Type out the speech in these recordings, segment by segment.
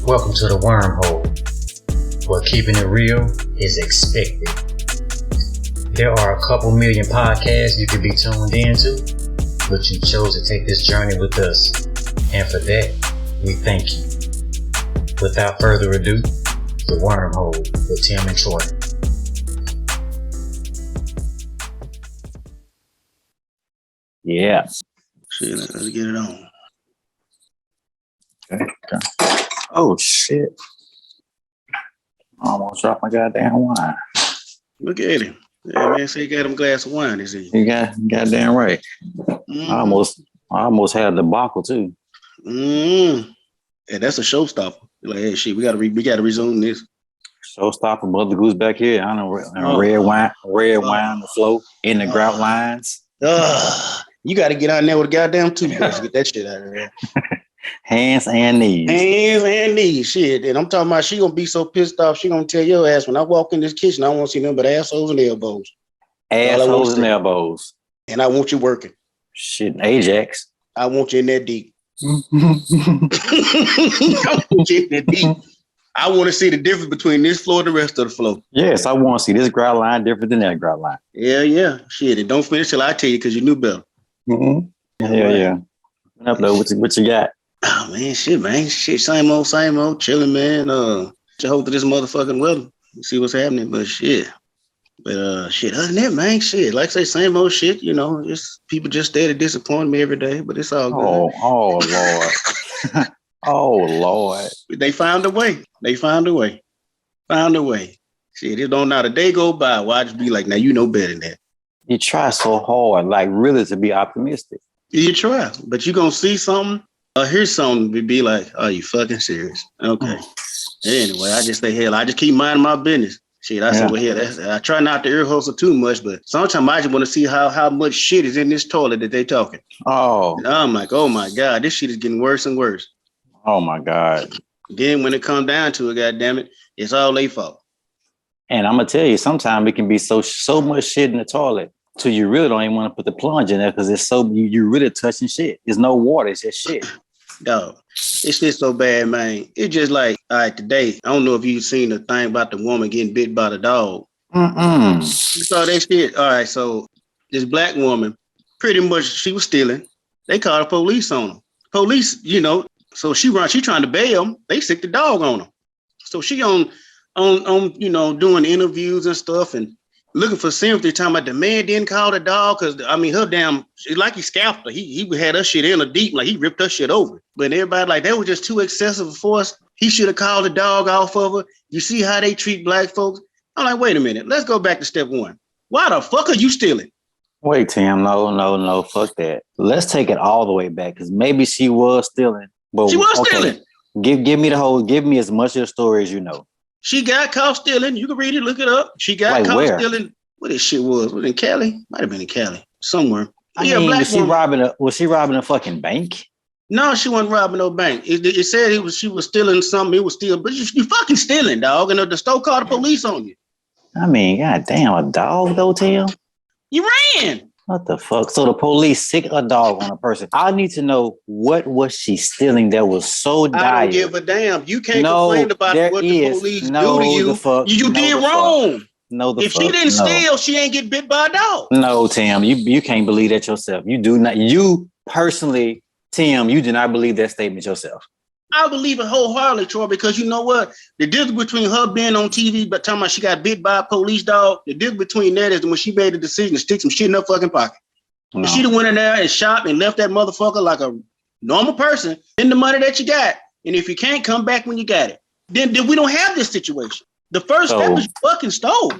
Welcome to the Wormhole, where keeping it real is expected. There are a couple million podcasts you could be tuned into, but you chose to take this journey with us, and for that, we thank you. Without further ado, the Wormhole with Tim and Troy. Yeah. Shit, let's get it on. Okay. Oh shit! I almost dropped my goddamn wine. Look at him. Yeah, man, say he got him a glass of wine this evening. You got goddamn right. Mm-hmm. I almost had a debacle too. Mm-hmm. Yeah, that's a showstopper. Like, hey, shit, we gotta resume this. Showstopper, Mother Goose back here. I don't know, red wine on the floor in the grout lines. You got to get out there with a goddamn toothbrush to get that shit out of there. Hands and knees. Shit. And I'm talking about she gonna be so pissed off, she gonna tell your ass when I walk in this kitchen, I won't see nothing but assholes and elbows. Assholes and elbows. And I want you working. Shit, Ajax. I want you in that deep. I want you in that deep. I want to see the difference between this floor and the rest of the floor. Yes, I want to see this grout line different than that grout line. Yeah. Shit, and don't finish till I tell you because you knew better. Mm-hmm. Yeah. What you got? Oh man, shit, same old, chilling, man. To hold to this motherfucking weather, see what's happening, but shit. But shit, other than that, man, shit, like I say, same old shit, you know, just people just there to disappoint me every day, but it's all good. Oh Lord. Oh Lord. They found a way. Shit, it don't not a day go by where I just be like, now you know better than that. You try so hard, like really to be optimistic. You try, but you gonna see something or hear something to be like, are you fucking serious? Okay. Anyway, I just keep minding my business. Shit, I said, well, here, I try not to ear hustle too much, but sometimes I just want to see how much shit is in this toilet that they talking. Oh. And I'm like, oh my God, this shit is getting worse and worse. Oh my God. Then when it comes down to it, goddamn it, it's all their fault. And I'm gonna tell you, sometimes it can be so much shit in the toilet till you really don't even want to put the plunge in there because it's so you're really touching shit. There's no water, it's just shit. Dog, it's just so bad, man. It's just like, all right, today, I don't know if you've seen the thing about the woman getting bit by the dog. You saw that shit? All right, so this black woman, pretty much, she was stealing. They called the police on her. Police, you know, so she trying to bail them. They sick the dog on her. So she on you know, doing interviews and stuff and looking for sympathy, talking about the man didn't call the dog because, I mean, her damn, like he scalped her. He had her shit in her deep, like he ripped her shit over. But everybody like, that was just too excessive for us. He should have called the dog off of her. You see how they treat black folks? I'm like, wait a minute. Let's go back to step one. Why the fuck are you stealing? Wait, Tim, no, fuck that. Let's take it all the way back because maybe she was stealing. But she was stealing. Give me as much of the story as you know. She got caught stealing. You can read it, look it up. She got caught stealing. What this shit was it in Cali? Might have been in Cali. Somewhere. Was she robbing a fucking bank? No, she wasn't robbing no bank. It said she was stealing something. It was stealing, but you fucking stealing, dog. And the store called the police on you. I mean, goddamn, a dog though, Tim? You ran. What the fuck? So the police sick a dog on a person. I need to know what was she stealing that was so dire. I don't give a damn. You can't complain about what the police do to you. You did wrong. If she didn't steal, she ain't get bit by a dog. No, Tim, you can't believe that yourself. You do not. You personally, Tim, you do not believe that statement yourself. I believe it wholeheartedly, Troy, because you know what? The difference between her being on TV but talking about she got bit by a police dog, the difference between that is when she made the decision to stick some shit in her fucking pocket. No. And she'd have went in there and shot and left that motherfucker like a normal person in the money that you got. And if you can't come back when you got it, then we don't have this situation. The first step is fucking stole.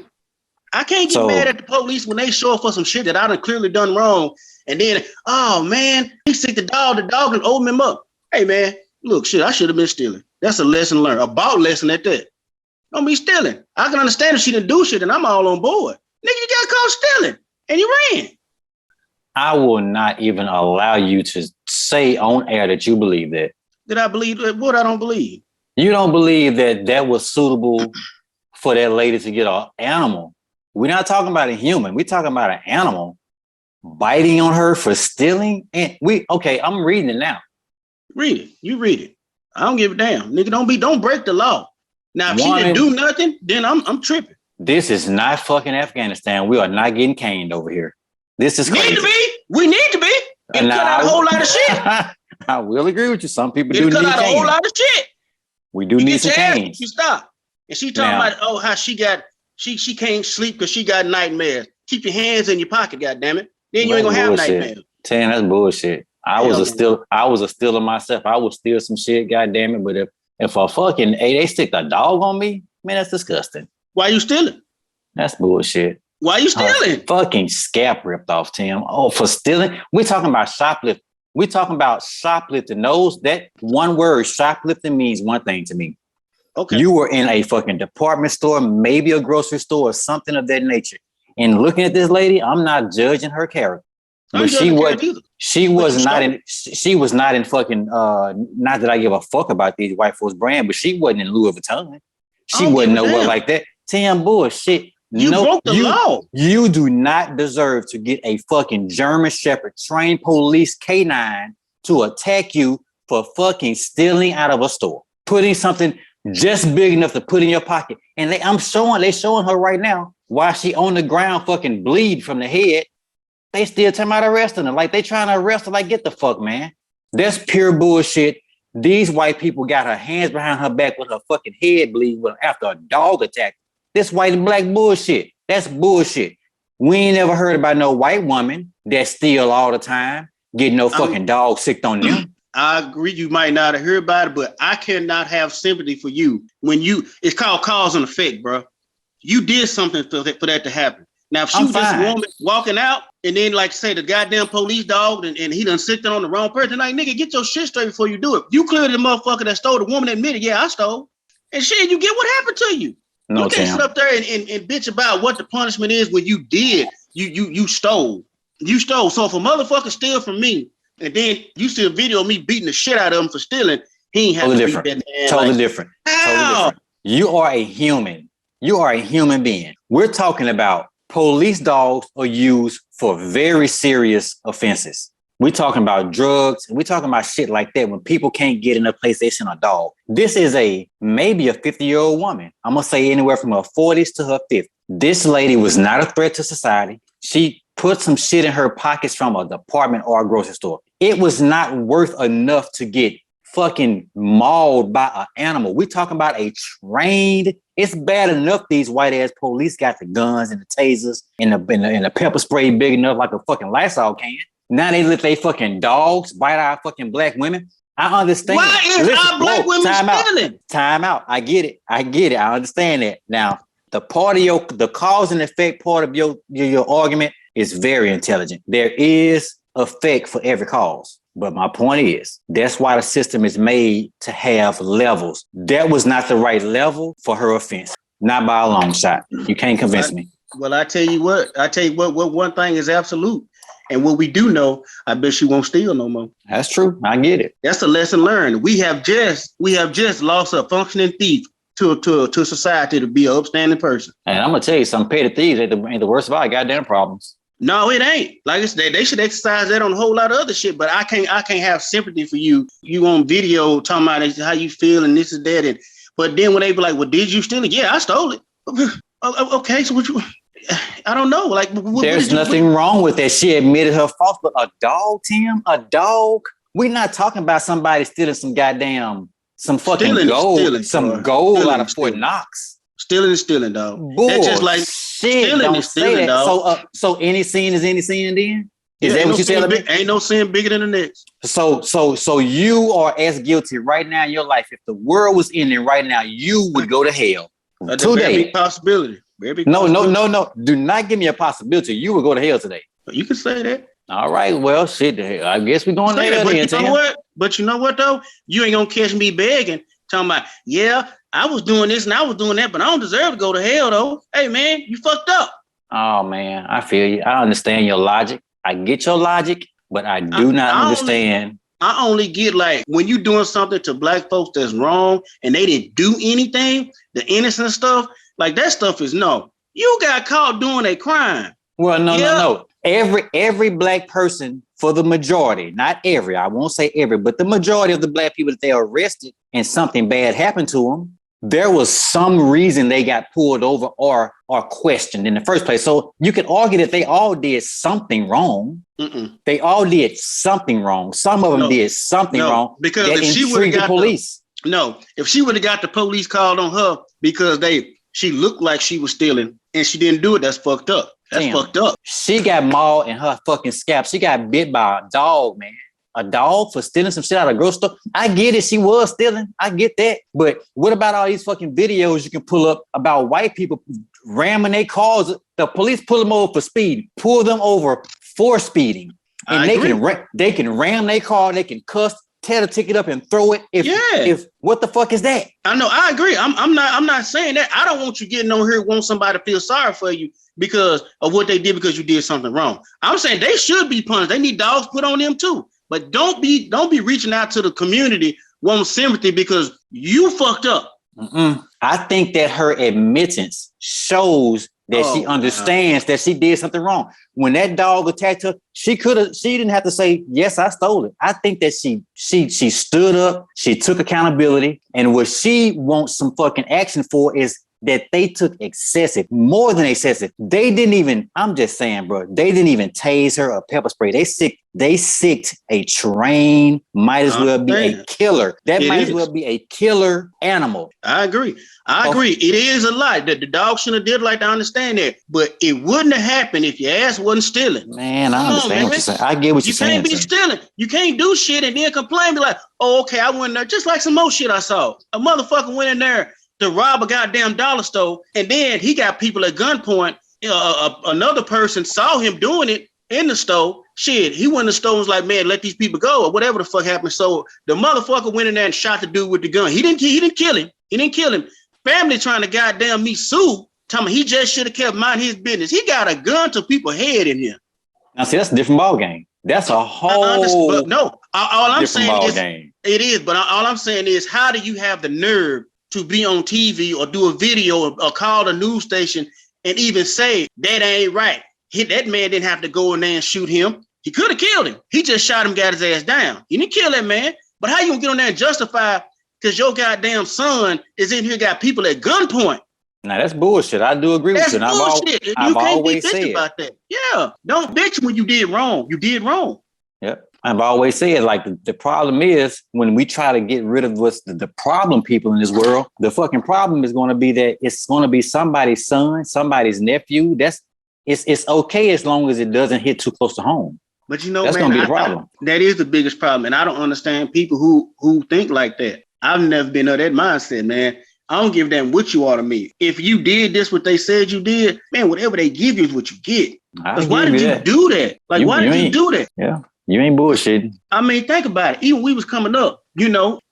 I can't get mad at the police when they show up for some shit that I done clearly done wrong. And then, oh man, he sick the dog and opened him up. Hey man, look, shit, I should have been stealing. That's a lesson learned, a ball lesson at that. Don't be stealing. I can understand if she didn't do shit and I'm all on board. Nigga, you got caught stealing and you ran. I will not even allow you to say on air that you believe that. Did I believe what I don't believe? You don't believe that was suitable for that lady to get an animal. We're not talking about a human. We're talking about an animal biting on her for stealing. And I'm reading it now. Read it. You read it. I don't give a damn. Nigga, don't break the law. Now, if she didn't do nothing, then I'm tripping. This is not fucking Afghanistan. We are not getting caned over here. This is crazy. We need to be. It cut out a whole lot of shit. I will agree with you. Some people do need cut out a whole lot of shit. We do need some canes. You stop. And she talking about, how she can't sleep because she got nightmares. Keep your hands in your pocket, goddammit. Then you ain't gonna have nightmares. Damn, that's bullshit. I was a stealer myself. I would steal some shit, goddamn it. But if a fucking they stick a dog on me, man, that's disgusting. Why you stealing? That's bullshit. Why you stealing? Fucking scalp ripped off, Tim. Oh, for stealing? We're talking about shoplifting. We're talking about shoplifting. That one word, shoplifting, means one thing to me. Okay. You were in a fucking department store, maybe a grocery store or something of that nature. And looking at this lady, I'm not judging her character. But she was not in fucking not that I give a fuck about these white folks brand, but she wasn't in Louis Vuitton. She wasn't nowhere like that. Tim, bullshit. You broke the law. You do not deserve to get a fucking German Shepherd trained police canine to attack you for fucking stealing out of a store. Putting something just big enough to put in your pocket. And they showing her right now while she on the ground fucking bleed from the head. They still talking about arresting her. Like they trying to arrest her. Like, get the fuck, man. That's pure bullshit. These white people got her hands behind her back with her fucking head bleeding after a dog attack. This white and black bullshit. That's bullshit. We ain't never heard about no white woman that steal all the time, getting no fucking dog sick on them. I agree. You might not have heard about it, but I cannot have sympathy for you when it's called cause and effect, bro. You did something for that to happen. Now, if she was just a woman walking out and then, like, say, the goddamn police dog and he done sicked on the wrong person, like, nigga, get your shit straight before you do it. You clearly the motherfucker that stole. The woman admitted, yeah, I stole. And shit, you get what happened to you. You can't sit up there and bitch about what the punishment is when you did. You stole. You stole. So if a motherfucker steal from me and then you see a video of me beating the shit out of him for stealing, he ain't have to beat that man. Totally different. You are a human. You are a human being. We're talking about police dogs are used for very serious offenses. We're talking about drugs. We're talking about shit like that when people can't get in a place, they send a dog. This is maybe a 50-year-old woman. I'm going to say anywhere from her 40s to her 50s. This lady was not a threat to society. She put some shit in her pockets from a department or a grocery store. It was not worth enough to get fucking mauled by an animal. We're talking about a trained. It's bad enough these white ass police got the guns and the tasers and the pepper spray big enough like a fucking Lysol can. Now they let they fucking dogs bite our fucking black women. I understand. Why is our black women stealing? Time out. I get it. I understand that. Now, the cause and effect part of your argument is very intelligent. There is effect for every cause. But my point is, that's why the system is made to have levels. That was not the right level for her offense. Not by a long shot. You can't convince me. Well, I tell you what, one thing is absolute. And what we do know, I bet she won't steal no more. That's true. I get it. That's a lesson learned. We have just lost a functioning thief to society to be an upstanding person. And I'm gonna tell you, some petty thieves ain't the worst of our goddamn problems. No, it ain't. Like I said, they should exercise that on a whole lot of other shit. But I can't have sympathy for you. You on video talking about how you feel and this and that. But then when they be like, "Well, did you steal it?" Yeah, I stole it. Okay, so what you? I don't know. Like, there's nothing wrong with that. She admitted her fault, but a dog, Tim, a dog. We're not talking about somebody stealing some gold out of Fort Knox. Stealing is stealing, dog. That's just like stealing is stealing, dog. So any sin is any sin then? Is that what you telling me? Ain't no sin bigger than the next. So you are as guilty right now in your life. If the world was ending right now, you would go to hell. Today. Possibility. No. Do not give me a possibility. You will go to hell today. You can say that. All right. Well, shit. I guess we're going to hell then. You know what? But you know what, though? You ain't going to catch me begging, talking about, yeah, I was doing this and I was doing that, but I don't deserve to go to hell, though. Hey, man, you fucked up. Oh, man. I feel you. I understand your logic. I get your logic, but I do not understand. I only get, like, when you doing something to black folks that's wrong and they didn't do anything, the innocent stuff, like that stuff is no. You got caught doing a crime. Well, no. Every black person for the majority, not every, I won't say every, but the majority of the black people that they arrested and something bad happened to them, there was some reason they got pulled over or questioned in the first place. So you could argue that they all did something wrong. They all did something wrong. Some of them did something wrong because that if she would have got the police. If she would have got the police called on her because she looked like she was stealing and she didn't do it, that's fucked up. That's fucked up. She got mauled in her fucking scalp. She got bit by a dog, man. A dog for stealing some shit out of a grocery store. I get it. She was stealing. I get that. But what about all these fucking videos you can pull up about white people ramming their cars? The police pull them over for speed, pull them over for speeding. And they can ram their car. They can cuss, tear the ticket up and throw it. If what the fuck is that? I know. I agree. I'm not saying that. I don't want you getting on here want somebody to feel sorry for you because of what they did because you did something wrong. I'm saying they should be punished. They need dogs put on them too. But don't be reaching out to the community wanting sympathy because you fucked up. I think that her admittance shows that she understands that she did something wrong. When that dog attacked her, she didn't have to say, yes, I stole it. I think that she stood up, she took accountability, and what she wants some fucking action for is that they took more than excessive. They didn't even, I'm just saying, bro, they didn't even tase her or pepper spray. They sicked a trained, might as well be a killer. Might as well be a killer animal. I agree. It is a lot that the dog shouldn't have did like to understand that, but it wouldn't have happened if your ass wasn't stealing. Man, I understand what you're saying. I get what you're saying. You can't be stealing. You can't do shit and then complain, be like, oh, okay, I went in there, just like some more shit I saw. A motherfucker went in there to rob a goddamn dollar store, and then he got people at gunpoint. Another person saw him doing it in the store. Shit, he went in the store and was like, man, let these people go, or whatever the fuck happened. So the motherfucker went in there and shot the dude with the gun. He didn't kill him. Family trying to goddamn me sue, telling me he just should have kept mind his business. He got a gun to people's head in here. Now see, that's a different ball game. That's a whole all I'm saying is game. It is, but all I'm saying is, how do you have the nerve to be on TV or do a video or call the news station and even say that ain't right? That man didn't have to go in there and shoot him. He could have killed him. He just shot him, got his ass down. He didn't kill that man. But how you gonna get on there and justify because your goddamn son is in here, got people at gunpoint? Now that's bullshit. I do agree with you. That's bullshit. You can't always be bitch about that. Yeah, don't bitch when you did wrong. You did wrong. Yep. I've always said, like, the problem is when we try to get rid of what's the problem people in this world, the fucking problem is going to be that it's going to be somebody's son, somebody's nephew. It's okay as long as it doesn't hit too close to home. But you know, that's man, going to be the problem. That is the biggest problem. And I don't understand people who think like that. I've never been of that mindset, man. I don't give a damn what you are to me. If you did this, what they said you did, man, whatever they give you is what you get. Because why did you do that? Like, why did you do that? Yeah. You ain't bullshitting. I mean, think about it. Even we was coming up,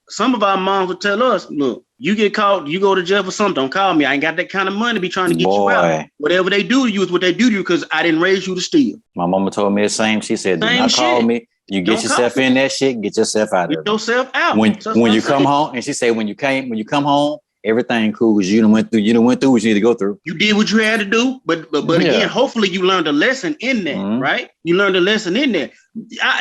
some of our moms would tell us, look, you get caught, you go to jail for something, don't call me. I ain't got that kind of money to be trying to get you out. Whatever they do to you is what they do to you because I didn't raise you to steal. My mama told me the same. She said, do not call me. You get yourself in that shit, get yourself out of it. Get yourself out. When you come home, and she said, when you come home, everything cool because you done went through what you need to go through. You did what you had to do, but again, hopefully you learned a lesson in that, right? You learned a lesson in there.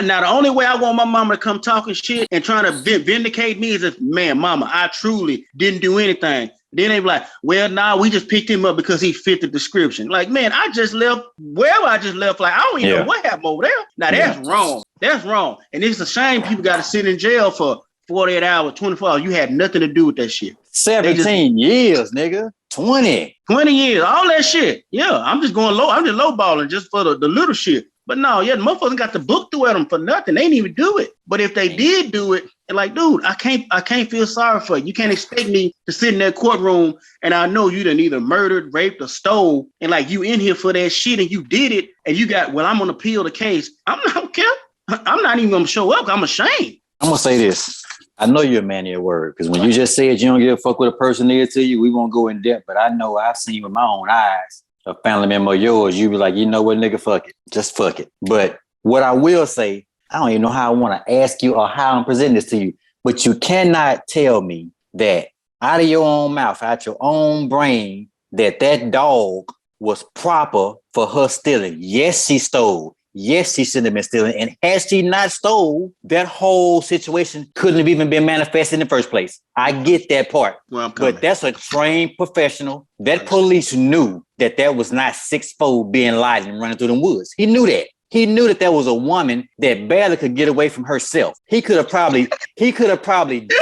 Now, the only way I want my mama to come talking shit and trying to vindicate me is if, man, mama, I truly didn't do anything. Then they be like, well, nah, we just picked him up because he fit the description. Like, man, I just left wherever I just left. Like, I don't even know what happened over there. Now, that's wrong. That's wrong. And it's a shame people got to sit in jail for 48 hours, 24 hours. You had nothing to do with that shit. 17 years, nigga. 20 years, all that shit. Yeah, I'm just going low. I'm just lowballing just for the little shit. But no, the motherfuckers got the book through at them for nothing. They didn't even do it. But if they did do it, and like, dude, I can't feel sorry for you. You can't expect me to sit in that courtroom and I know you done either murdered, raped, or stole, and like you in here for that shit and you did it, and you got, well, I'm gonna appeal the case. I'm not even gonna show up. I'm ashamed. I'm gonna say this. I know you're a man of your word, because when you just said you don't give a fuck what a person is to you, we won't go in depth, but I know I've seen with my own eyes a family member of yours, you be like, you know what, nigga, fuck it. Just fuck it. But what I will say, I don't even know how I want to ask you or how I'm presenting this to you, but you cannot tell me that out of your own mouth, out your own brain, that dog was proper for her stealing. Yes, she stole. yes, she shouldn't have been stealing. And had she not stole, that whole situation couldn't have even been manifested in the first place. I get that part. But that's a trained professional. That police knew that was not 6'4" being lied and running through the woods. He knew that. He knew that there was a woman that barely could get away from herself. He could have probably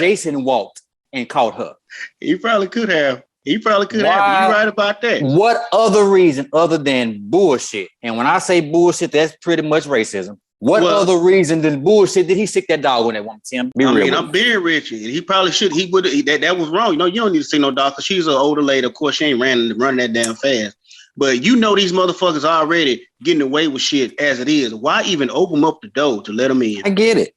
Jason walked and caught her. He probably could have. You're right about that. What other reason other than bullshit? And when I say bullshit, that's pretty much racism. What other reason than bullshit did he sick that dog on that woman, Tim? I'm being Richie. He probably should. He would. That was wrong. You know, you don't need to see no dog because she's an older lady. Of course, she ain't running that damn fast. But you know these motherfuckers already getting away with shit as it is. Why even open up the door to let them in? I get it.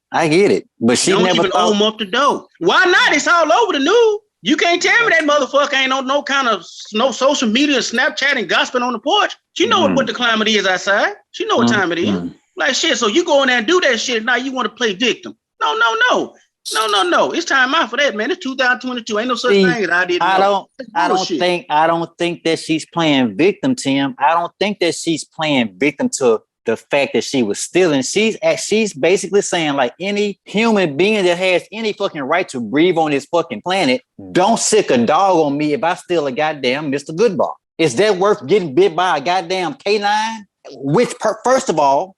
But she don't never even open up the door. Why not? It's all over the news. You can't tell me that motherfucker ain't on no kind of social media, Snapchat and gossiping on the porch. She know what the climate is outside. She know what time it is. Like shit. So you go in there and do that shit. Now you want to play victim. No. It's time out for that, man. It's 2022. Ain't no such thing as I didn't know. I don't think that she's playing victim, Tim. I don't think that she's playing victim to the fact that she was stealing. She's basically saying like any human being that has any fucking right to breathe on this fucking planet, don't sick a dog on me if I steal a goddamn Mr. Goodbar. Is that worth getting bit by a goddamn canine? Which first of all,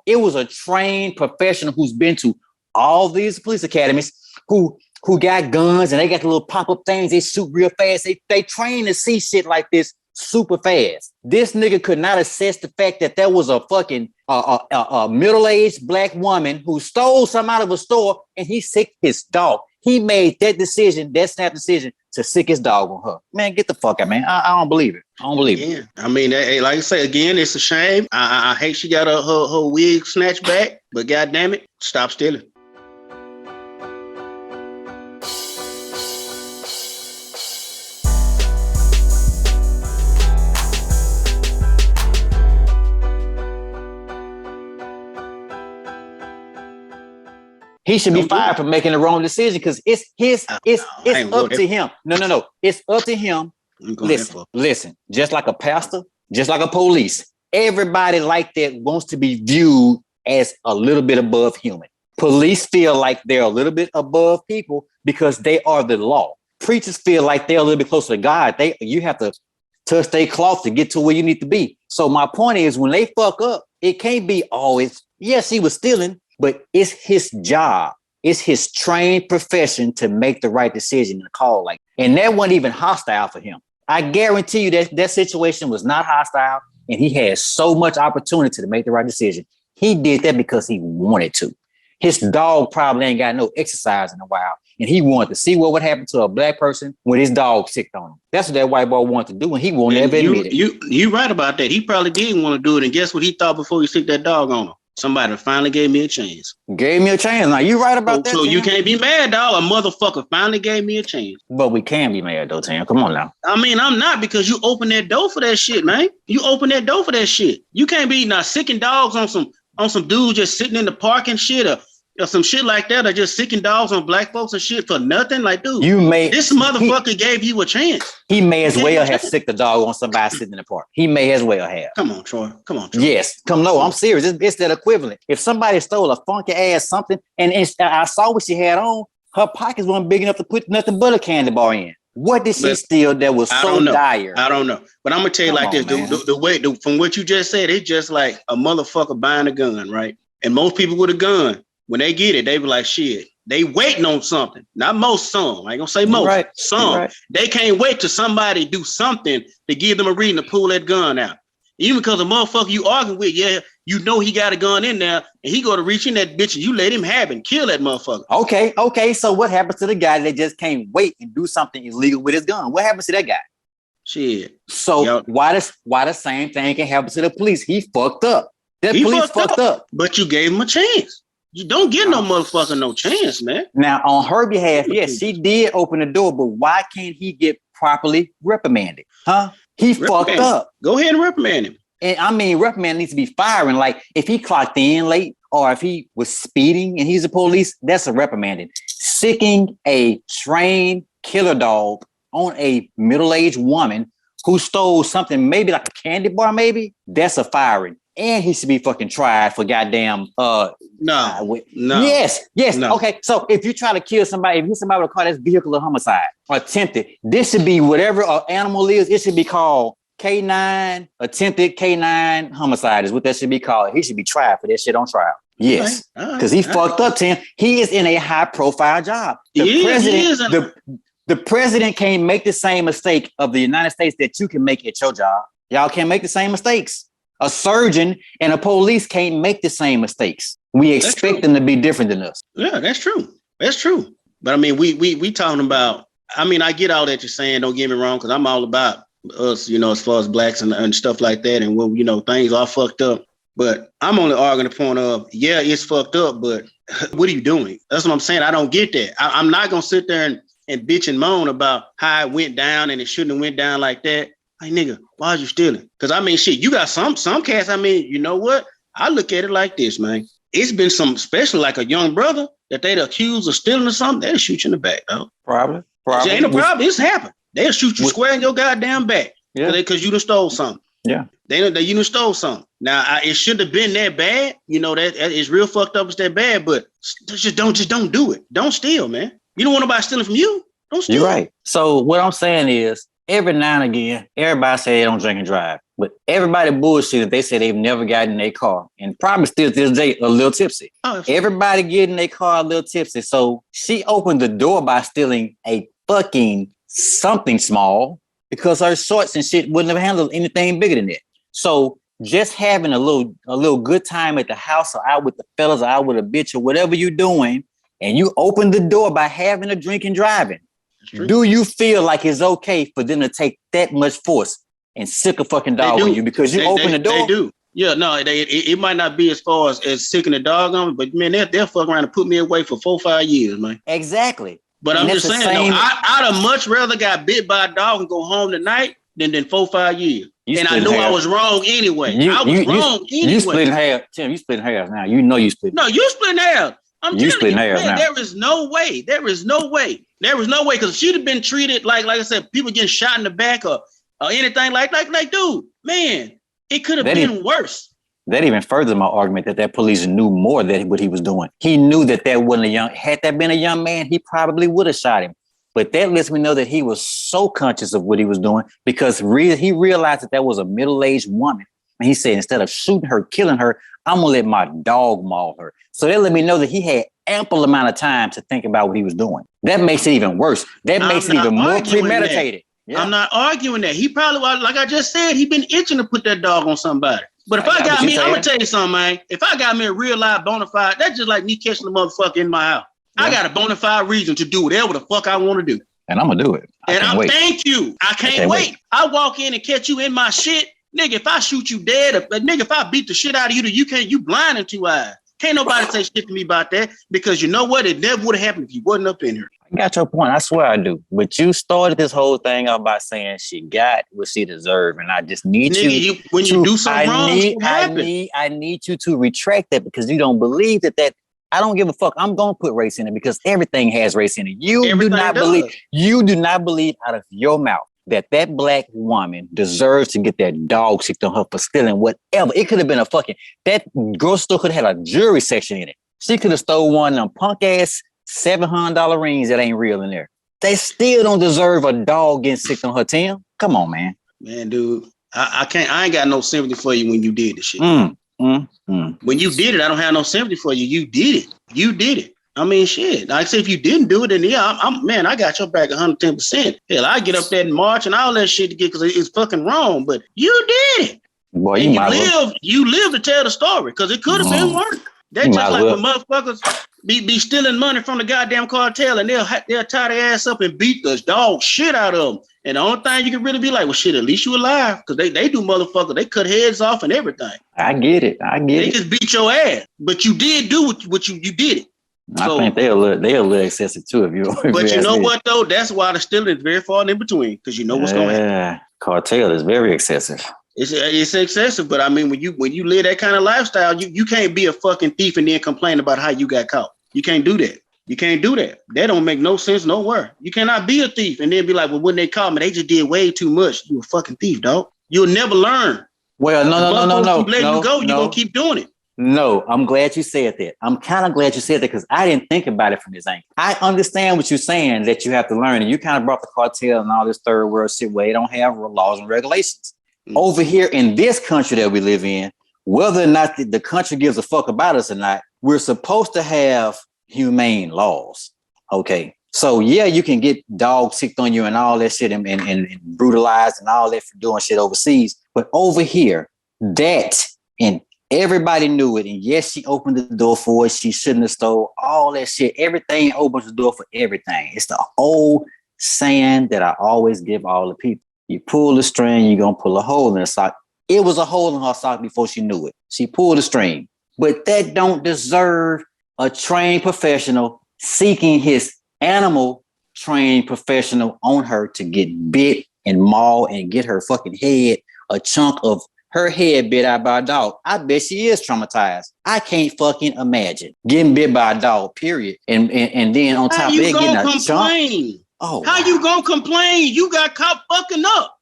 it was a trained professional who's been to all these police academies who got guns and they got the little pop-up things. They shoot real fast. They train to see shit like this super fast. This nigga could not assess the fact that there was a fucking a middle-aged black woman who stole something out of a store and he sicked his dog. He made that snap decision to sick his dog on her. Man, get the fuck out, man. I don't believe it. Yeah. I mean, like I say, again, it's a shame. I hate she got her wig snatched back, but goddamn it, stop stealing. He should be fired for making the wrong decision because it's up to him. No. It's up to him. Listen. Just like a pastor, just like a police, everybody like that wants to be viewed as a little bit above human. Police feel like they're a little bit above people because they are the law. Preachers feel like they're a little bit closer to God. You have to touch their cloth to get to where you need to be. So my point is, when they fuck up, it can't be always, yes, he was stealing, but it's his job. It's his trained profession to make the right decision and call like. And that wasn't even hostile for him. I guarantee you that situation was not hostile, and he had so much opportunity to make the right decision. He did that because he wanted to. His dog probably ain't got no exercise in a while, and he wanted to see what would happen to a black person when his dog sicked on him. That's what that white boy wanted to do, and he won't ever admit it. You right about that. He probably did want to do it, and guess what he thought before he sicked that dog on him? Somebody finally gave me a chance. Now, you right about that. So you can't be mad, dog. A motherfucker finally gave me a chance. But we can be mad, though, Tam. Come on now. I mean, I'm not, because you open that door for that shit, man. You open that door for that shit. You can't be not sicking dogs on some dudes just sitting in the park and shit, or some shit like that, or just sicking dogs on black folks and shit for nothing. Like, dude, this motherfucker gave you a chance. He may as well have sicked the dog on somebody sitting in the park. He may as well have. Come on, Troy. Yes. No, I'm serious. It's that equivalent. If somebody stole a funky ass something, and I saw what she had on, her pockets weren't big enough to put nothing but a candy bar in. What did she steal that was so dire? I don't know. But I'm going to tell you like this. The way, from what you just said, it's just like a motherfucker buying a gun, right? And most people with a gun, when they get it, they be like, shit, they waiting on something. Not most, some. I ain't gonna say most. Right. Some. Right. They can't wait till somebody do something to give them a reason to pull that gun out. Even because the motherfucker you arguing with, you know he got a gun in there, and he go to reach in that bitch and you let him have it and kill that motherfucker. Okay. So what happens to the guy that just can't wait and do something illegal with his gun? What happens to that guy? Shit. So why the same thing can happen to the police? He fucked up. Police fucked up. But you gave him a chance. You don't give no motherfucker no chance, man. Now, on her behalf, yes, she did open the door, but why can't he get properly reprimanded? Huh? He fucked up. Go ahead and reprimand him. And I mean, reprimand needs to be firing. Like, if he clocked in late or if he was speeding and he's a police, that's a reprimanding. Sicking a trained killer dog on a middle-aged woman who stole something, maybe like a candy bar, maybe, that's a firing. and he should be fucking tried for goddamn No. Yes. No. Okay, so if you try to kill somebody, if you hit somebody with a car, that's vehicular homicide or attempted. This should be whatever an animal is. It should be called K9 attempted K9 homicide is what that should be called. He should be tried for that shit on trial. Yes, because he fucked up, Tim. He is in a high-profile job. The president can't make the same mistake of the United States that you can make at your job. Y'all can't make the same mistakes. A surgeon and a police can't make the same mistakes. We expect them to be different than us. Yeah, that's true. That's true. But I mean, we talking about. I mean, I get all that you're saying. Don't get me wrong, because I'm all about us, as far as blacks and stuff like that. And when things are fucked up. But I'm only arguing the point of, yeah, it's fucked up, but what are you doing? That's what I'm saying. I don't get that. I'm not going to sit there and bitch and moan about how it went down and it shouldn't have went down like that. Like, nigga, why are you stealing? Because, I mean, shit, you got some cats. I mean, you know what? I look at it like this, man. It's been some, especially like a young brother, that they'd accuse of stealing or something, they'll shoot you in the back, though. Probably. It ain't a problem. It's happened. They'll shoot you square in your goddamn back. Yeah. Because you done stole something. Yeah. You done stole something. Now, it shouldn't have been that bad. That it's real fucked up. It's that bad, but just don't do it. Don't steal, man. You don't want nobody stealing from you. Don't steal. You're right. So what I'm saying is, every now and again, everybody say they don't drink and drive, but everybody bullshit. They say they've never gotten in their car and probably still to this day a little tipsy. Oh, everybody getting their car a little tipsy. So she opened the door by stealing a fucking something small because her shorts and shit wouldn't have handled anything bigger than that. So just having a little good time at the house or out with the fellas or out with a bitch or whatever you're doing, and you open the door by having a drink and driving. Do you feel like it's okay for them to take that much force and sick a fucking dog on you because you open the door? They do. Yeah, no, it might not be as far as sicking a dog on, but man, they'll fuck around and put me away for 4-5 years, man. Exactly. But I'm just saying, I'd have much rather got bit by a dog and go home tonight than 4-5 years. And I knew I was wrong anyway. I was wrong anyway. You splitting hairs, Tim. You splitting hairs now. You know you splitting. No, you splitting hairs. I'm you telling you, man, there is no way. There is no way. Because she'd have been treated like I said, people getting shot in the back or anything like, dude, man, it could have been worse. That even furthers my argument that police knew more than what he was doing. He knew that wasn't had that been a young man, he probably would have shot him. But that lets me know that he was so conscious of what he was doing because he realized that was a middle-aged woman. And he said, instead of shooting her, killing her, I'm going to let my dog maul her. So that let me know that he had ample amount of time to think about what he was doing. That makes it even worse. That makes it even more premeditated. Yeah. I'm not arguing that. He probably, like I just said, he been itching to put that dog on somebody. But if I got me, I'm going to tell you something, man. If I got me a real live bona fide, that's just like me catching a motherfucker in my house. Yeah. I got a bona fide reason to do whatever the fuck I want to do. And I'm going to do it. Thank you. I can't wait. I walk in and catch you in my shit. Nigga, if I shoot you dead, if I beat the shit out of you, you blind in 2 eyes. Can't nobody say shit to me about that because you know what? It never would have happened if you wasn't up in here. I got your point. I swear I do. But you started this whole thing off by saying she got what she deserved. And I just need you do something wrong, I need you to retract that because you don't believe that I don't give a fuck. I'm going to put race in it because everything has race in it. You do not believe out of your mouth that black woman deserves to get that dog sicked on her for stealing whatever. It could have been that girl still could have had a jewelry section in it. She could have stole one of them punk ass $700 rings that ain't real in there. They still don't deserve a dog getting sicked on her, Tim. Come on, man. Man, dude, I ain't got no sympathy for you when you did the shit. When you did it, I don't have no sympathy for you. You did it. I mean, shit. Like I said, if you didn't do it, then yeah, I got your back 110%. Hell, I get up there in March and all that shit to get because it's fucking wrong. But you did it. Boy, you live to tell the story because it could have been worse. They just like when motherfuckers be stealing money from the goddamn cartel and they'll tie their ass up and beat the dog shit out of them. And the only thing you can really be like, well, shit, at least you alive. Because they do motherfuckers. They cut heads off and everything. I get it. They just beat your ass. But you did do what you did it. I think they're a little excessive too. But you know what though? That's why the stealing is very far in between because you know what's going to happen. Cartel is very excessive. It's excessive, but I mean when you live that kind of lifestyle, you can't be a fucking thief and then complain about how you got caught. You can't do that. You can't do that. That don't make no sense nowhere. You cannot be a thief and then be like, well, when they caught me, they just did way too much. You a fucking thief, dog. You'll never learn. Well, no. You go, you're gonna keep doing it. No, I'm glad you said that. I'm kind of glad you said that because I didn't think about it from this angle. I understand what you're saying that you have to learn, and you kind of brought the cartel and all this third world shit where they don't have laws and regulations. Mm-hmm. Over here in this country that we live in, whether or not the country gives a fuck about us or not, we're supposed to have humane laws. Okay. So yeah, you can get dogs sicked on you and all that shit and brutalized and all that for doing shit overseas. But over here, that and everybody knew it. And yes, she opened the door for it. She shouldn't have stole all that shit. Everything opens the door for everything. It's the old saying that I always give all the people. You pull the string, you're going to pull a hole in the sock. It was a hole in her sock before she knew it. She pulled the string. But that don't deserve a trained professional seeking his animal trained professional on her to get bit and maul and get her fucking head, a chunk of her head bit out by a dog. I bet she is traumatized. I can't fucking imagine getting bit by a dog, period. And then on top of it, getting a chunk. Oh, how you gonna complain? You got caught fucking up.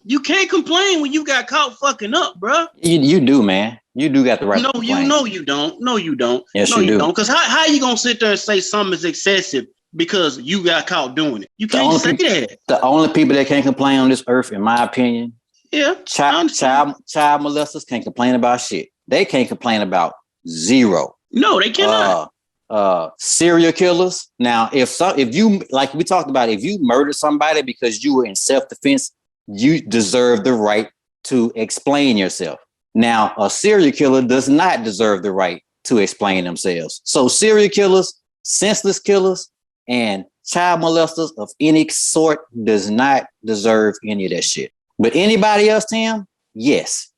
You can't complain when you got caught fucking up, bro. You do, man. You do got the right. No, you don't. No, you don't. Yes, no, you do. Don't. Because how you gonna sit there and say something is excessive because you got caught doing it? You can't say that. The only people that can't complain on this earth, in my opinion, child molesters can't complain about shit. They can't complain about zero. No, they cannot. Serial killers. Now, if you, like we talked about, if you murdered somebody because you were in self-defense, you deserve the right to explain yourself. Now, a serial killer does not deserve the right to explain themselves. So serial killers, senseless killers, and child molesters of any sort does not deserve any of that shit. But anybody else, Tim? Yes.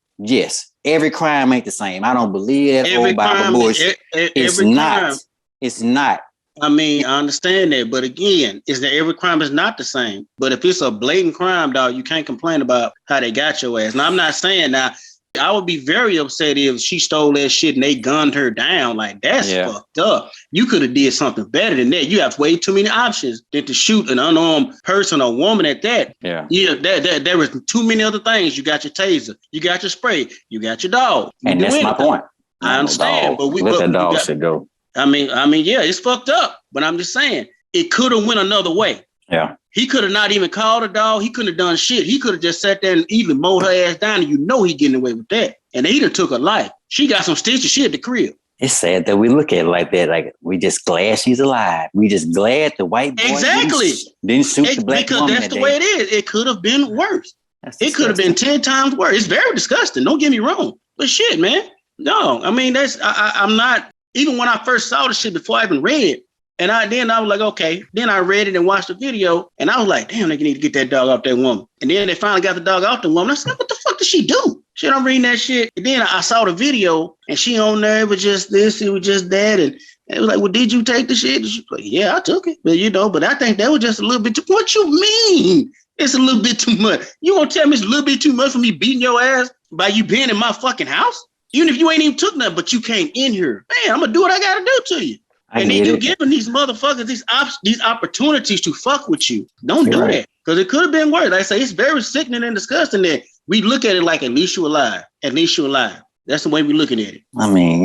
Every crime ain't the same. I don't believe that old Bible bullshit. It's not. It's not. I mean, I understand that, but again, is that every crime is not the same. But if it's a blatant crime, dog, you can't complain about how they got your ass. Now, I'm not saying now, I would be very upset if she stole that shit and they gunned her down. Like, that's fucked up. You could have did something better than that. You have way too many options than to shoot an unarmed person or woman at that. Yeah. There was too many other things. You got your taser, you got your spray, you got your dog. And that's my point. I understand, but let that dog shit go. I mean, yeah, it's fucked up, but I'm just saying it could have went another way. Yeah. He could have not even called a dog. He couldn't have done shit. He could have just sat there and even mowed her ass down, and he getting away with that. And he done took her life. She got some stitches. She at the crib. It's sad that we look at it like that. Like, we just glad she's alive. We just glad the white boy didn't shoot the black woman. Because that's the way it is. It could have been worse. It could have been 10 times worse. It's very disgusting. Don't get me wrong. But shit, man. No, I mean, I'm not. Even when I first saw the shit before I even read it, and I was like, okay. Then I read it and watched the video, and I was like, damn, they need to get that dog off that woman. And then they finally got the dog off the woman. I said, what the fuck did she do? Shit, I'm reading that shit. And then I saw the video, and she on there, it was just this, it was just that. And it was like, well, did you take the shit? And she was like, yeah, I took it. But I think that was just a little bit too. What you mean? It's a little bit too much. You gonna tell me it's a little bit too much for me beating your ass by you being in my fucking house? Even if you ain't even took nothing, but you came in here, man, I'm gonna do what I gotta do to you. And then you giving these motherfuckers these opportunities to fuck with you. Don't do that, because it could have been worse. Like I say, it's very sickening and disgusting that we look at it like at least you're alive. At least you're alive. That's the way we're looking at it. I mean,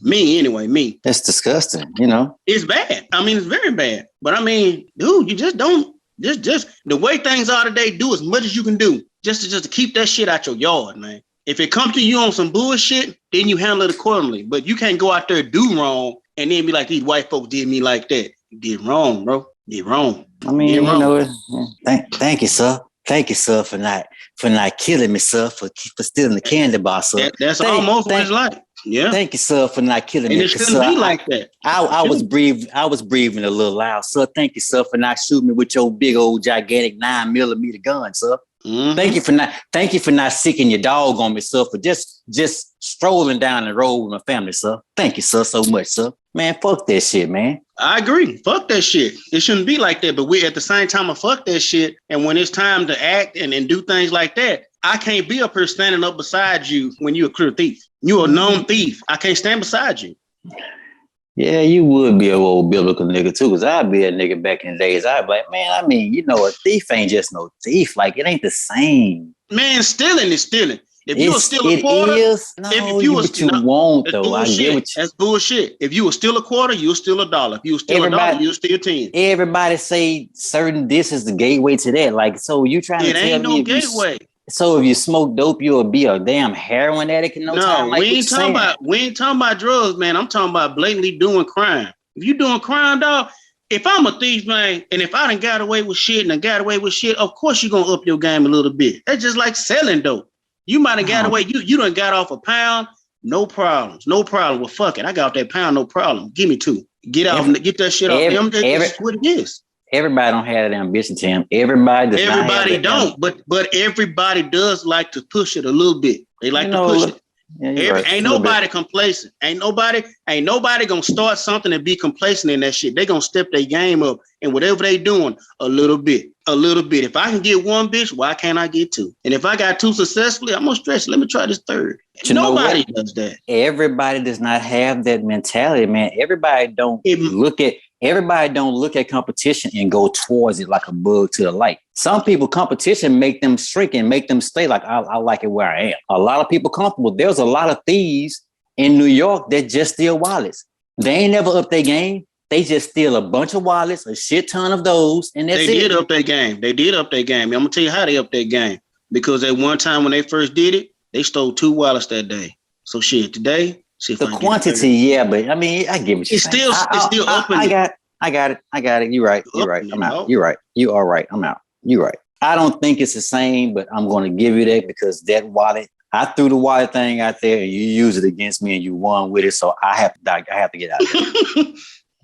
me anyway. That's disgusting. It's bad. I mean, it's very bad. But I mean, dude, you just don't just the way things are today. Do as much as you can do just to keep that shit out your yard, man. If it comes to you on some bullshit, then you handle it accordingly. But you can't go out there and do wrong and then be like, these white folks did me like that. You did wrong, bro. You did wrong. I mean, thank you, sir. Thank you, sir, for not killing me, sir, for stealing the candy bar, sir. That's almost what it's like. Yeah. Thank you, sir, for not killing me. And it shouldn't be like that. I was breathing a little loud, sir. Thank you, sir, for not shooting me with your big old gigantic 9mm gun, sir. Mm-hmm. Thank you for not sicking your dog on me, sir, for just strolling down the road with my family, sir. Thank you, sir, so much, sir. Man, fuck that shit, man. I agree. Fuck that shit. It shouldn't be like that. But we at the same time of fuck that shit. And when it's time to act and do things like that, I can't be up here standing up beside you when you're a clear thief. You're a known thief. I can't stand beside you. Yeah, you would be a old biblical nigga too, because I'd be a nigga back in the days. I'd be like, man, I mean, a thief ain't just no thief. Like, it ain't the same. Man, stealing is stealing. If you were still a it quarter, is. No, if you but you won't that's though. I bullshit. get what you. That's bullshit. If you were still a quarter, you were still a dollar. If you were still a dollar, you were still 10. Everybody say certain this is the gateway to that. Like, so you trying to It tell ain't me no gateway. so if you smoke dope, you'll be a damn heroin addict in no time? Like, we ain't talking about drugs, man. I'm talking about blatantly doing crime. If you doing crime, dog, if I'm a thief, man, and if I done got away with shit of course you're gonna up your game a little bit. That's just like selling dope. You might have got away, you done got off a pound, no problems. No problem. Well, fuck it. I got that pound, no problem. Give me 2. Get off and get that shit off them. That's what it is. Everybody don't have that ambition, Tim. Everybody don't, but everybody does like to push it a little bit. They like to push it. Yeah, ain't nobody complacent. Ain't nobody gonna start something and be complacent in that shit. They gonna step their game up and whatever they doing a little bit. If I can get 1 bitch, why can't I get 2? And if I got 2 successfully, I'm gonna stretch. Let me try this 3rd. Nobody does that. Everybody does not have that mentality, man. Everybody don't look at competition and go towards it like a bug to the light. Some people, competition make them shrink and make them stay like, I like it where I am. A lot of people comfortable. There's a lot of thieves in New York that just steal wallets. They ain't never up their game. They just steal a bunch of wallets, a shit ton of those, and that's it. They did up their game. I'm gonna tell you how they up their game. Because at one time when they first did it, they stole 2 wallets that day. So shit, today, the quantity, yeah, but I mean, I get what you're saying. It's still up. I got it. You're right. I'm out. You're right. You are right. I'm out. You're right. I don't think it's the same, but I'm going to give you that because that wallet, I threw the wallet thing out there and you used it against me and you won with it. So I have to get out of it.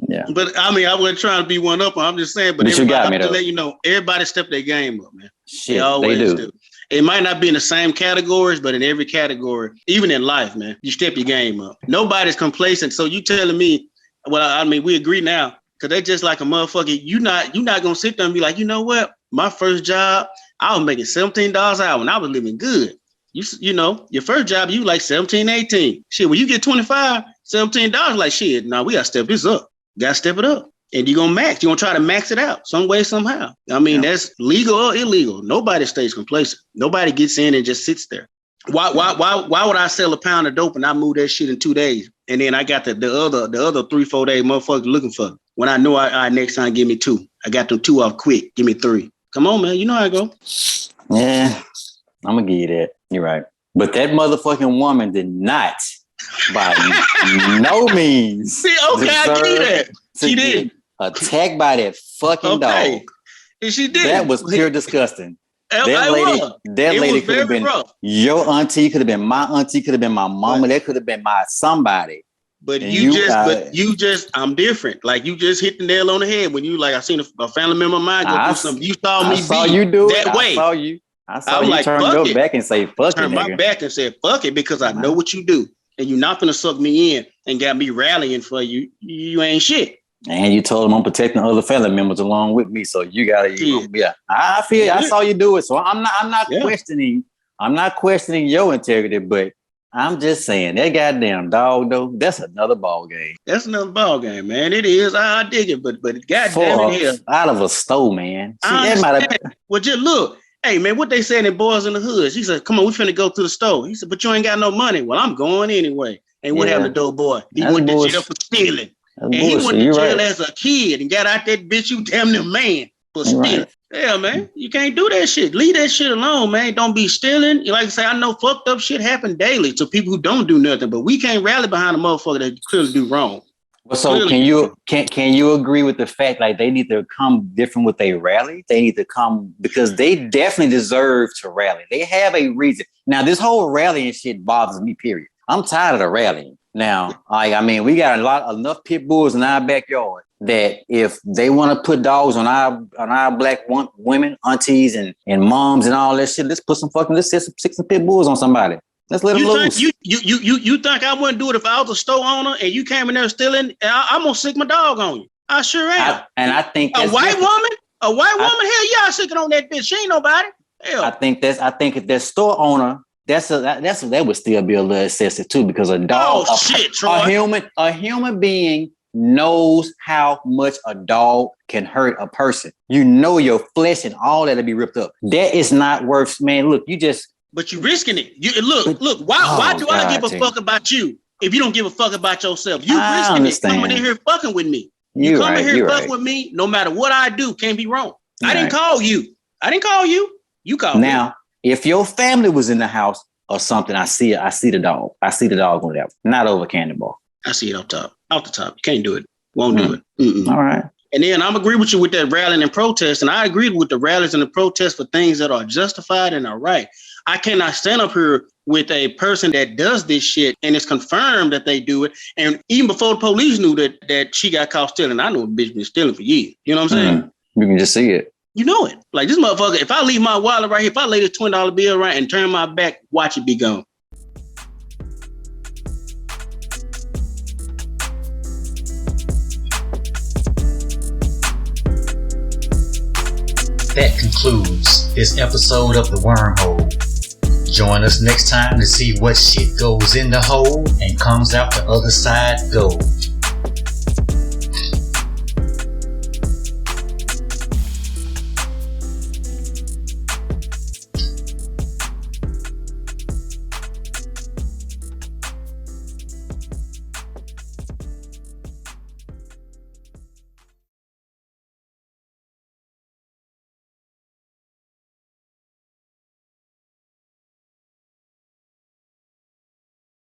Yeah. But I mean, I wasn't trying to be one up. I'm just saying, but everybody, to let you know, everybody step their game up, man. Shit, they always do. It might not be in the same categories, but in every category, even in life, man, you step your game up. Nobody's complacent. So you telling me, well, I mean, we agree now, because they just like a motherfucker. You're not gonna sit there and be like, you know what? My first job, I was making $17 an hour and I was living good. You know, your first job, you like 17, 18. Shit, when you get 25, $17, like shit, nah, we gotta step this up. Gotta step it up. And you're gonna try to max it out some way, somehow. I mean, that's legal or illegal. Nobody stays complacent. Nobody gets in and just sits there. Why would I sell a pound of dope and I move that shit in 2 days? And then I got the other 3-4 days motherfuckers looking for them. When I know I next time give me 2. I got them 2 off quick. Give me 3. Come on, man. You know how I go. Yeah, I'm gonna give you that. You're right. But that motherfucking woman did not by no means. See, okay, I give you that. She did. Attacked by that fucking dog. And she did. That was pure disgusting. That lady could have been rough. Your auntie, could have been my auntie, could have been my mama, that could have been my somebody. But I'm different. Like you just hit the nail on the head when you I seen a family member of mine go through something. You saw me that way. I saw you turn your back and say, fuck it. Turn my back and say, fuck it, because I know what you do. And you're not gonna suck me in and got me rallying for you. You ain't shit. And you told them I'm protecting other family members along with me. So you gotta, I feel I saw you do it. So I'm not questioning. I'm not questioning your integrity, but I'm just saying that goddamn dog though, that's another ball game. That's another ball game, man. It is. I dig it, but goddamn it is. Out of a store, man. Well, just look. Hey, man, what they saying in Boys in the Hood? She said, come on, we finna go to the store. He said, but you ain't got no money. Well, I'm going anyway. And what happened to dope boy? He went to jail for stealing. And he went to jail as a kid and got out that bitch, you damn near man, for stealing. Yeah, man, you can't do that shit. Leave that shit alone, man. Don't be stealing. Like I say, I know fucked up shit happen daily to people who don't do nothing, but we can't rally behind a motherfucker that clearly do wrong. Well, so can you agree with the fact like they need to come different with their rally? They need to come because they definitely deserve to rally. They have a reason. Now, this whole rallying shit bothers me, period. I'm tired of the rallying. Now, we got enough pit bulls in our backyard that if they want to put dogs on our black women, aunties and moms and all that shit, let's set some pit bulls on somebody. Let's let them loose. You think I wouldn't do it if I was a store owner and you came in there stealing? I'm gonna sick my dog on you. I sure am. I think a white woman, hell yeah, I sick it on that bitch. She ain't nobody. Hell. I think if that store owner, that would still be a little excessive too, because a dog, a human being knows how much a dog can hurt a person. You know your flesh and all that'll be ripped up. That is not worth, man. Look, But you risking it. Look. Why do I give a fuck about you if you don't give a fuck about yourself? You risking it coming in here fucking with me. You coming here fucking with me, no matter what I do, can't be wrong. I didn't call you. You called me. Now, if your family was in the house or something, I see the dog. I see the dog on that. Not over candy bar. I see it off the top. You can't do it. Won't do it. Mm-mm. All right. And then I'm agree with you with that rallying and protest. And I agreed with the rallies and the protests for things that are justified and are right. I cannot stand up here with a person that does this shit and it's confirmed that they do it. And even before the police knew that she got caught stealing, I know the bitch been stealing for years. You know what I'm saying? You can just see it. You know it. Like this motherfucker, if I leave my wallet right here, if I lay this $20 bill right and turn my back, watch it be gone. That concludes this episode of the Wormhole. Join us next time to see what shit goes in the hole and comes out the other side gold.